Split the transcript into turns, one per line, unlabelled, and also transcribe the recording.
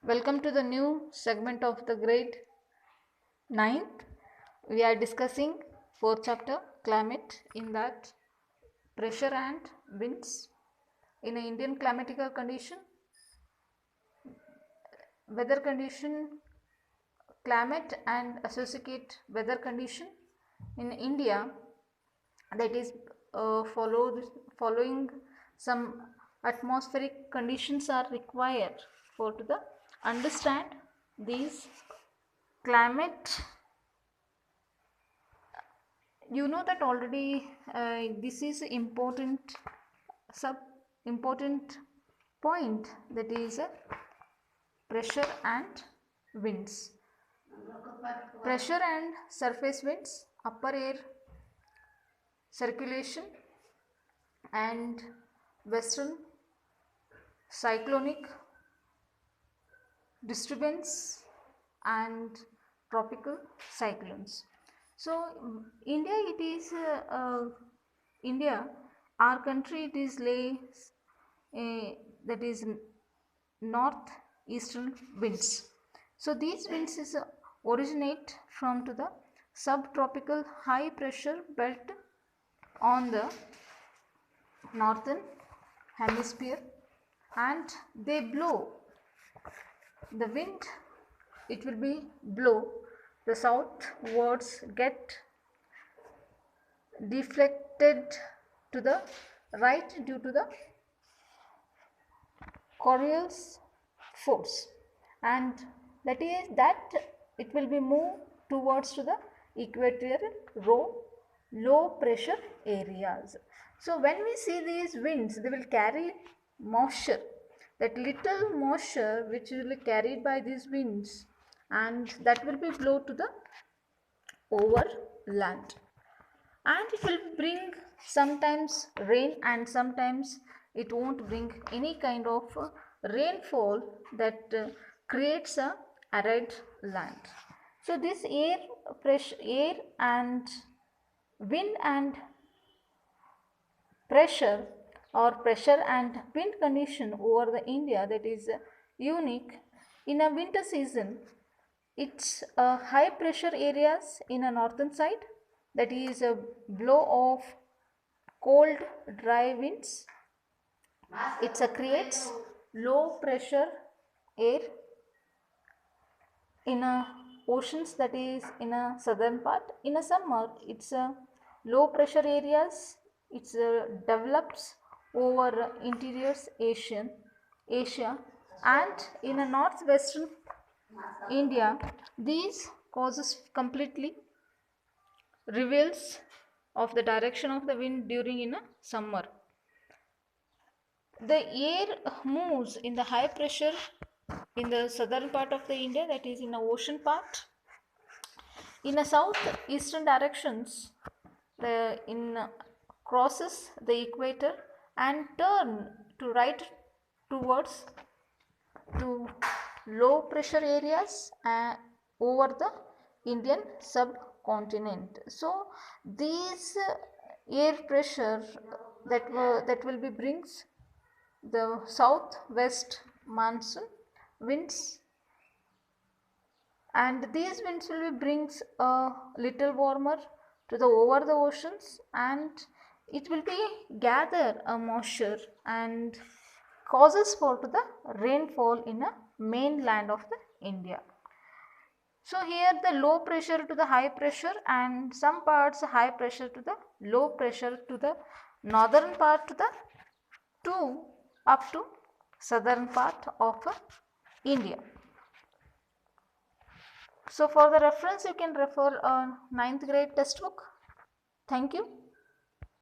Welcome to the new segment of the grade 9th. We are discussing 4th chapter climate, in that pressure and winds in an Indian climatical condition, weather condition, climate and associate weather condition in India, that is following some atmospheric conditions are required for to the understand these climate. You know that already. This is important important point, that is pressure and winds. Pressure and surface winds, upper air circulation and western cyclonic disturbance and tropical cyclones. So India, it is India, our country, it is lays that is north eastern winds. So these winds is originate from to the subtropical high pressure belt on the northern hemisphere, and they blow the wind. It will be blow the southwards, get deflected to the right due to the Coriolis force, and that is that it will be moved towards to the equatorial low pressure areas. So when we see these winds, they will carry moisture, that little moisture which will be carried by these winds, and that will be blown to the over land, and it will bring sometimes rain and sometimes it won't bring any kind of rainfall, that creates a arid land. So this air and wind and pressure, or pressure and wind condition over the India, that is unique. In a winter season, it's high pressure areas in a northern side, that is a blow of cold dry winds. It creates low pressure air in a oceans, that is in a southern part. In a summer, it's a low pressure areas, it develops over interiors Asia, and in a northwestern India, these causes completely reveals of the direction of the wind during in a summer. The air moves in the high pressure in the southern part of the India, that is in the ocean part. In the southeastern directions, the crosses the equator and turn to right towards to low pressure areas over the Indian subcontinent. So these air pressure that will be brings the southwest monsoon winds, and these winds will be brings a little warmer to the over the oceans, and it will be gather a moisture and causes for to the rainfall in a mainland of the India. So here the low pressure to the high pressure, and some parts high pressure to the low pressure to the northern part to the up to southern part of India. So for the reference, you can refer a 9th grade textbook. Thank you.